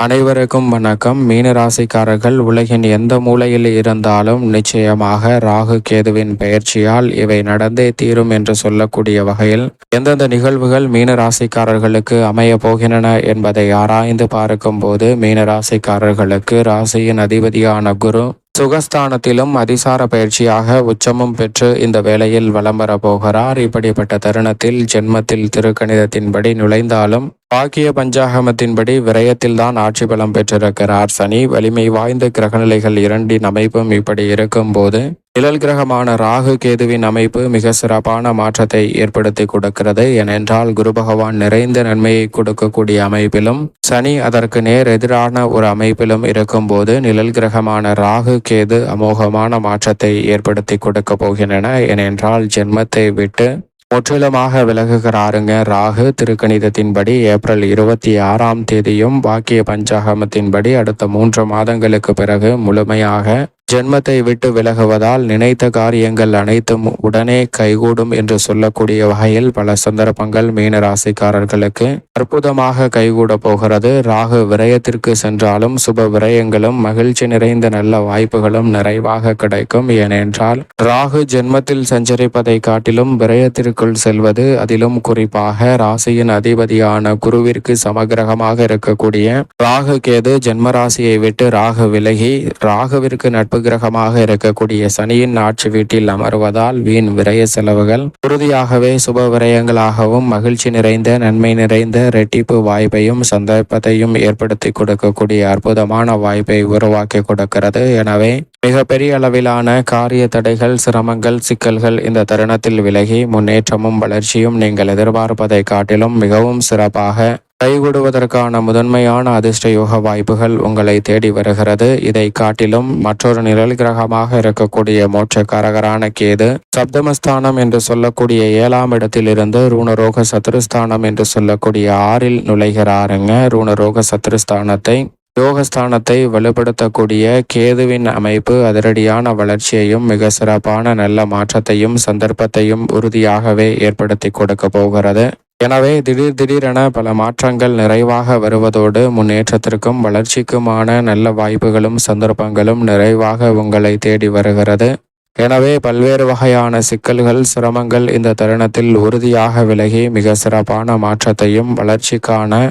அனைவருக்கும் வணக்கம். மீனராசிக்காரர்கள் உலகின் எந்த மூலையில் இருந்தாலும் நிச்சயமாக ராகு கேதுவின் பெயர்ச்சியால் இவை நடந்தே தீரும் என்று சொல்லக்கூடிய வகையில் எந்தெந்த நிகழ்வுகள் மீனராசிக்காரர்களுக்கு அமைய போகின்றன என்பதை ஆராய்ந்து பார்க்கும்போது, மீனராசிக்காரர்களுக்கு ராசியின் அதிபதியான குரு சுகஸ்தானத்திலும் அதிசார பயிற்சியாக உச்சமும் பெற்று இந்த வேளையில் வலம் வர போகிறார். இப்படிப்பட்ட தருணத்தில் ஜென்மத்தில் திருக்கணிதத்தின்படி நுழைந்தாலும் பாக்கிய பஞ்சாகமத்தின்படி விரயத்தில்தான் ஆட்சி பலம் பெற்றிருக்கிறார் சனி. வலிமை வாய்ந்த கிரகநிலைகள் இரண்டின் அமைப்பும் இப்படி இருக்கும்போது நிழல் கிரகமான ராகு கேதுவின் அமைப்பு மிக சிறப்பான மாற்றத்தை ஏற்படுத்தி கொடுக்கிறது. ஏனென்றால் குரு பகவான் நிறைந்த நன்மையை கொடுக்கக்கூடிய அமைப்பிலும் சனி அதற்கு நேர் எதிரான ஒரு அமைப்பிலும் இருக்கும்போது நிழல் கிரகமான ராகு கேது அமோகமான மாற்றத்தை ஏற்படுத்தி கொடுக்க போகின்றன. ஏனென்றால் ஜென்மத்தை விட்டு முற்றிலுமாக விலகுகிறாருங்க ராகு. திருக்கணிதத்தின்படி ஏப்ரல் 26ஆம் தேதியும் பாக்கிய பஞ்சாகமத்தின்படி அடுத்த 3 மாதங்களுக்கு பிறகு முழுமையாக ஜென்மத்தை விட்டு விலகுவதால் நினைத்த காரியங்கள் அனைத்தும் உடனே கைகூடும் என்று சொல்லக்கூடிய வகையில் பல சந்தர்ப்பங்கள் மீனராசிக்காரர்களுக்கு அற்புதமாக கைகூட போகிறது. ராகு விரயத்திற்கு சென்றாலும் சுப விரயங்களும் மகிழ்ச்சி நிறைந்த நல்ல வாய்ப்புகளும் நிறைவாக கிடைக்கும். ஏனென்றால் ராகு ஜென்மத்தில் சஞ்சரிப்பதை காட்டிலும் விரயத்திற்குள் செல்வது, அதிலும் குறிப்பாக ராசியின் அதிபதியான குருவிற்கு சமகிரகமாக இருக்கக்கூடிய ராகு கேது ஜென்மராசியை விட்டு ராகு விலகி ராகுவிற்கு நட்பு கிரகமாக இருக்கக்கூடிய சனியின் ஆட்சி வீட்டில் அமர்வதால் வீண் விரய செலவுகள் உறுதியாகவே சுப விரயங்களாகவும் மகிழ்ச்சி நிறைந்த நன்மை நிறைந்த ரெட்டிப்பு வாய்ப்பையும் சந்தர்ப்பத்தையும் ஏற்படுத்தி கொடுக்கக்கூடிய அற்புதமான வாய்ப்பை உருவாக்கி கொடுக்கிறது. எனவே மிகப்பெரிய அளவிலான காரிய தடைகள், சிரமங்கள், சிக்கல்கள் இந்த தருணத்தில் விலகி முன்னேற்றமும் வளர்ச்சியும் நீங்கள் எதிர்பார்ப்பதை காட்டிலும் மிகவும் சிறப்பாக கைகூடுவதற்கான முதன்மையான அதிர்ஷ்ட யோக வாய்ப்புகள் உங்களை தேடி வருகிறது. இதை காட்டிலும் மற்றொரு நிழல் கிரகமாக இருக்கக்கூடிய மோட்சக்காரகரான கேது சப்தமஸ்தானம் என்று சொல்லக்கூடிய 7ஆம் இடத்திலிருந்து ரூணரோக சத்துருஸ்தானம் என்று சொல்லக்கூடிய 6இல் நுழைகிறாருங்க. ரூணரோக சத்துருஸ்தானத்தை யோகஸ்தானத்தை வலுப்படுத்தக்கூடிய கேதுவின் அமைப்பு அதிரடியான வளர்ச்சியையும் மிக சிறப்பான நல்ல மாற்றத்தையும் சந்தர்ப்பத்தையும் உறுதியாகவே ஏற்படுத்தி கொடுக்க போகிறது. எனவே திடீரென பல மாற்றங்கள் நிறைவாக வருவதோடு முன்னேற்றத்திற்கும் வளர்ச்சிக்குமான நல்ல வாய்ப்புகளும் சந்தர்ப்பங்களும் நிறைவாக உங்களை தேடி வருகிறது. எனவே பல்வேறு வகையான சிக்கல்கள், சிரமங்கள் இந்த தருணத்தில் உறுதியாக விலகி மிக சிறப்பான மாற்றத்தையும் வளர்ச்சிக்கான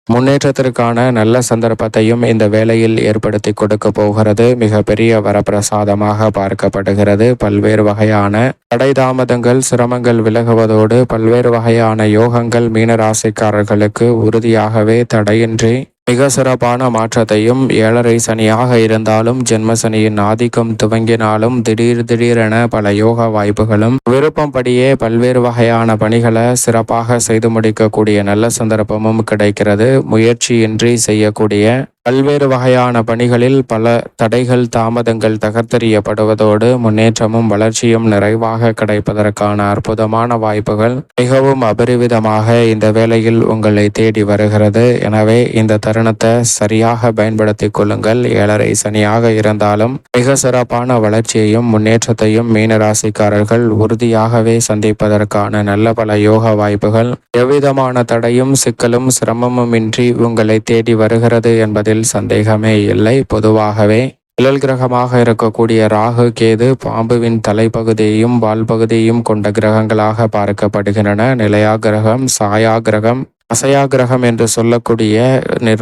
முன்னேற்றத்திற்கான நல்ல சந்தர்ப்பத்தையும் இந்த வேளையில் ஏற்படுத்தி கொடுக்க போகிறது. மிக பெரிய வரப்பிரசாதமாக பார்க்கப்படுகிறது. பல்வேறு வகையான தடை தாமதங்கள், சிரமங்கள் விலகுவதோடு பல்வேறு வகையான யோகங்கள் மீனராசிக்காரர்களுக்கு உறுதியாகவே தடையின்றி மிக சிறப்பான மாற்றத்தையும், 7.5 சனியாக இருந்தாலும் ஜென்ம சனியின் ஆதிக்கம் துவங்கினாலும் திடீரென பல யோக வாய்ப்புகளும் விருப்பம்படியே பல்வேறு வகையான பணிகளை சிறப்பாக செய்து முடிக்கக்கூடிய நல்ல சந்தர்ப்பமும் கிடைக்கிறது. முயற்சியின்றி செய்யக்கூடிய பல்வேறு வகையான பணிகளில் பல தடைகள், தாமதங்கள் தகர்த்தெறியப்படுவதோடு முன்னேற்றமும் வளர்ச்சியும் நிறைவாக கிடைப்பதற்கான அற்புதமான வாய்ப்புகள் மிகவும் அபரிவிதமாக இந்த வேளையில் உங்களை தேடி வருகிறது. எனவே இந்த தருணத்தை சரியாக பயன்படுத்தி கொள்ளுங்கள். 7.5 சனியாக இருந்தாலும் மிக சிறப்பான வளர்ச்சியையும் முன்னேற்றத்தையும் மீனராசிக்காரர்கள் உறுதியாகவே சந்திப்பதற்கான நல்ல பல யோக வாய்ப்புகள் எவ்விதமான தடையும், சிக்கலும், சிரமமுமின்றி உங்களை தேடி வருகிறது என்பதில் சந்தேகமே இல்லை. பொதுவாகவே நிழல் கிரகமாக இருக்கக்கூடிய ராகு கேது பாம்புவின் தலைப்பகுதியையும் வால் பகுதியையும் கொண்ட கிரகங்களாக பார்க்கப்படுகின்றன. நிலையா கிரகம், சாயா கிரகம், அசையா கிரகம் என்று சொல்லக்கூடிய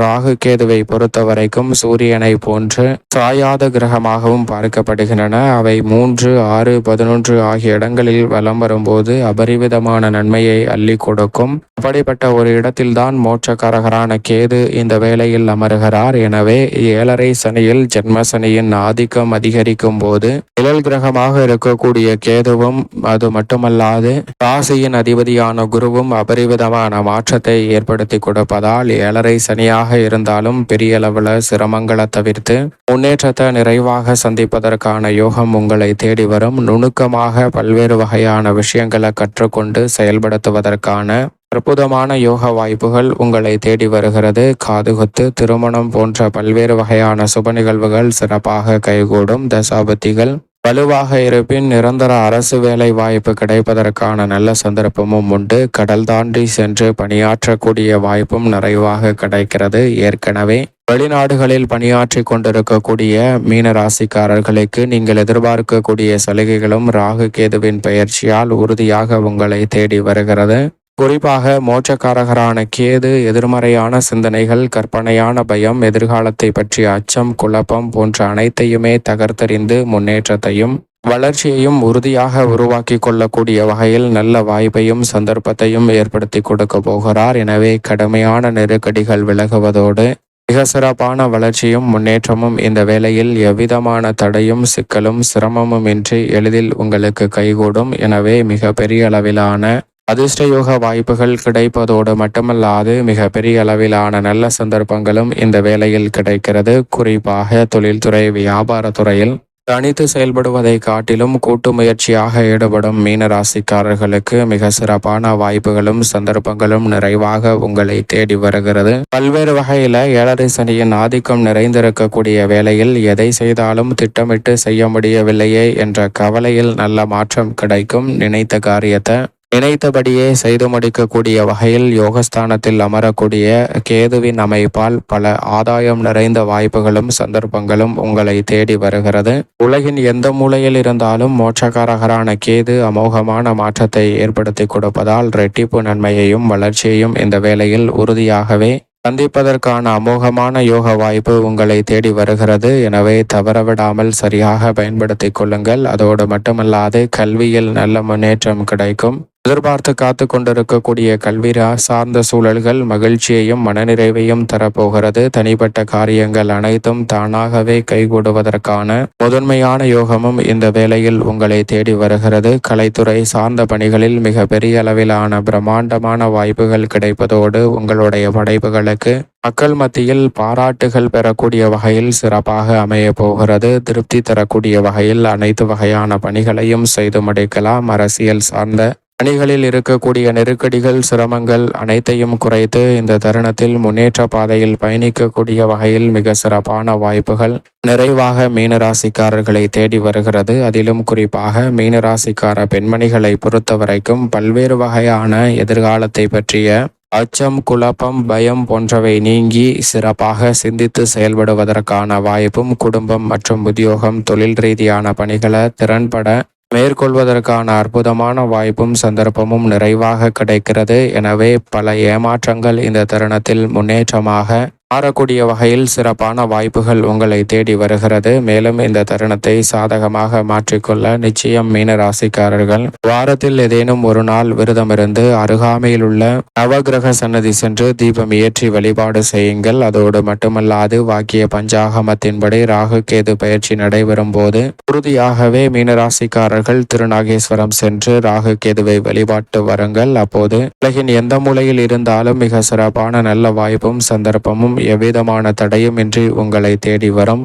ராகு கேதுவை பொறுத்த வரைக்கும் சூரியனை போன்று சாயாத கிரகமாகவும் பார்க்கப்படுகின்றன. அவை 3, 6, 11 ஆகிய இடங்களில் வலம் வரும்போது அபரிவிதமான நன்மையை அள்ளி கொடுக்கும். அப்படிப்பட்ட ஒரு இடத்தில்தான் மோட்சக்காரகரான கேது இந்த வேளையில் அமருகிறார். எனவே 7.5 சனியில் ஜென்ம சனியின் ஆதிக்கம் அதிகரிக்கும் போது நிழல் கிரகமாக இருக்கக்கூடிய கேதுவும், அது மட்டுமல்லாது ராசியின் அதிபதியான குருவும் அபரிவிதமான மாற்றத்தை ஏற்படுத்தி கொடுப்பதால் 7.5 சனியாக இருந்தாலும் பெரிய அளவில் சிரமங்களை தவிர்த்து முன்னேற்றத்தை நிறைவாக சந்திப்பதற்கான யோகம் உங்களை தேடி வரும். நுணுக்கமாக பல்வேறு வகையான விஷயங்களை கற்றுக்கொண்டு செயல்படுத்துவதற்கான அற்புதமான யோக வாய்ப்புகள் உங்களை தேடி வருகிறது. காதுகுத்து, திருமணம் போன்ற பல்வேறு வகையான சுப நிகழ்வுகள் சிறப்பாக கைகூடும். தசாபதிகள் வலுவாக இருப்பின் நிரந்தர அரசு வேலை வாய்ப்பு கிடைப்பதற்கான நல்ல சந்தர்ப்பமும் உண்டு. கடல் தாண்டி சென்று பணியாற்றக்கூடிய வாய்ப்பும் நிறைவாக கிடைக்கிறது. ஏற்கனவே வெளிநாடுகளில் பணியாற்றி கொண்டிருக்கக்கூடிய மீன ராசிக்காரர்களுக்கு நீங்கள் எதிர்பார்க்கக்கூடிய சலுகைகளும் ராகு கேதுவின் பெயர்ச்சியால் உறுதியாக உங்களை தேடி வருகிறது. குறிப்பாக மோட்சக்காரகரான கேது எதிர்மறையான சிந்தனைகள், கற்பனையான பயம், எதிர்காலத்தை பற்றிய அச்சம், குழப்பம் போன்ற அனைத்தையுமே தகர்த்தெறிந்து முன்னேற்றத்தையும் வளர்ச்சியையும் உறுதியாக உருவாக்கி கொள்ளக்கூடிய வகையில் நல்ல வாய்ப்பையும் சந்தர்ப்பத்தையும் ஏற்படுத்தி கொடுக்க போகிறார். எனவே கடுமையான நெருக்கடிகள் விலகுவதோடு மிக சிறப்பான வளர்ச்சியும் முன்னேற்றமும் இந்த வேளையில் எவ்விதமான தடையும் சிக்கலும் சிரமமும் இன்றி எளிதில் உங்களுக்கு கைகூடும். எனவே மிக பெரிய அளவிலான அதிர்ஷ்டயோக வாய்ப்புகள் கிடைப்பதோடு மட்டுமல்லாது மிக பெரிய அளவிலான நல்ல சந்தர்ப்பங்களும் இந்த வேளையில் கிடைக்கிறது. குறிப்பாக தொழில்துறை, வியாபாரத்துறையில் தனித்து செயல்படுவதை காட்டிலும் கூட்டு முயற்சியாக ஈடுபடும் மீனராசிக்காரர்களுக்கு மிக சிறப்பான வாய்ப்புகளும் சந்தர்ப்பங்களும் நிறைவாக உங்களை தேடி வருகிறது. பல்வேறு வகையில 7.5 சனியின் ஆதிக்கம் நிறைந்திருக்கக்கூடிய வேளையில் எதை செய்தாலும் திட்டமிட்டு செய்ய முடியவில்லையே என்ற கவலையில் நல்ல மாற்றம் கிடைக்கும். நினைத்த காரியத்தை நினைத்தபடியே செய்து முடிக்கக்கூடிய வகையில் யோகஸ்தானத்தில் அமரக்கூடிய கேதுவின் அமைப்பால் பல ஆதாயம் நிறைந்த வாய்ப்புகளும் சந்தர்ப்பங்களும் உங்களை தேடி வருகிறது. உலகின் எந்த மூலையில் இருந்தாலும் மோட்சக்காரகரான கேது அமோகமான மாற்றத்தை ஏற்படுத்தி கொடுப்பதால் இரட்டிப்பு நன்மையையும் வளர்ச்சியையும் இந்த வேளையில் உறுதியாகவே சந்திப்பதற்கான அமோகமான யோக வாய்ப்பு உங்களை தேடி வருகிறது. எனவே தவறவிடாமல் சரியாக பயன்படுத்தி கொள்ளுங்கள். அதோடு மட்டுமல்லாது கல்வியில் நல்ல முன்னேற்றம் கிடைக்கும். எதிர்பார்த்து காத்து கொண்டிருக்கக்கூடிய கல்வி சார்ந்த சூழல்கள் மகிழ்ச்சியையும் மனநிறைவையும் தரப்போகிறது. தனிப்பட்ட காரியங்கள் அனைத்தும் தானாகவே கைகூடுவதற்கான முதன்மையான யோகமும் இந்த வேளையில் உங்களை தேடி வருகிறது. கலைத்துறை சார்ந்த பணிகளில் மிக பெரிய அளவிலான பிரம்மாண்டமான வாய்ப்புகள் கிடைப்பதோடு உங்களுடைய படைப்புகளுக்கு மக்கள் மத்தியில் பாராட்டுகள் பெறக்கூடிய வகையில் சிறப்பாக அமைய போகிறது. திருப்தி தரக்கூடிய வகையில் அனைத்து வகையான பணிகளையும் செய்து முடிக்கலாம். அரசியல் சார்ந்த பணிகளில் இருக்கக்கூடிய நெருக்கடிகள், சிரமங்கள் அனைத்தையும் குறைத்து இந்த தருணத்தில் முன்னேற்ற பாதையில் பயணிக்கக்கூடிய வகையில் மிக சிறப்பான வாய்ப்புகள் நிறைவாக மீனராசிக்காரர்களை தேடி வருகிறது. அதிலும் குறிப்பாக மீனராசிக்கார பெண்மணிகளை பொறுத்த வரைக்கும் பல்வேறு வகையான எதிர்காலத்தை பற்றிய அச்சம், குழப்பம், பயம் போன்றவை நீங்கி சிறப்பாக சிந்தித்து செயல்படுவதற்கான வாய்ப்பும் குடும்பம் மற்றும் உத்தியோகம், தொழில் ரீதியான பணிகளை திறன்பட மேற்கொள்வதற்கான அற்புதமான வாய்ப்பும் சந்தர்ப்பமும் நிறைவாக கிடைக்கிறது. எனவே பல ஏமாற்றங்கள் இந்த தருணத்தில் முன்னேற்றமாக மாறக்கூடிய வகையில் சிறப்பான வாய்ப்புகள் உங்களை தேடி வருகிறது. மேலும் இந்த தருணத்தை சாதகமாக மாற்றிக்கொள்ள நிச்சயம் மீன ராசிக்காரர்கள் வாரத்தில் ஏதேனும் ஒரு நாள் விரதமிருந்து அருகாமையில் உள்ள நவகிரக சன்னதி சென்று தீபம் ஏற்றி வழிபாடு செய்யுங்கள். அதோடு மட்டுமல்லாது வாக்கிய பஞ்சாகமத்தின்படி ராகு கேது பயிற்சி நடைபெறும் போது உறுதியாகவே மீனராசிக்காரர்கள் திருநாகேஸ்வரம் சென்று ராகு கேதுவை வழிபாட்டு வருங்கள். அப்போது உலகின் எந்த மூலையில் இருந்தாலும் மிக சிறப்பான நல்ல வாய்ப்பும் சந்தர்ப்பமும் எவ்விதமான தடையுமின்றி உங்களை தேடி வரும்.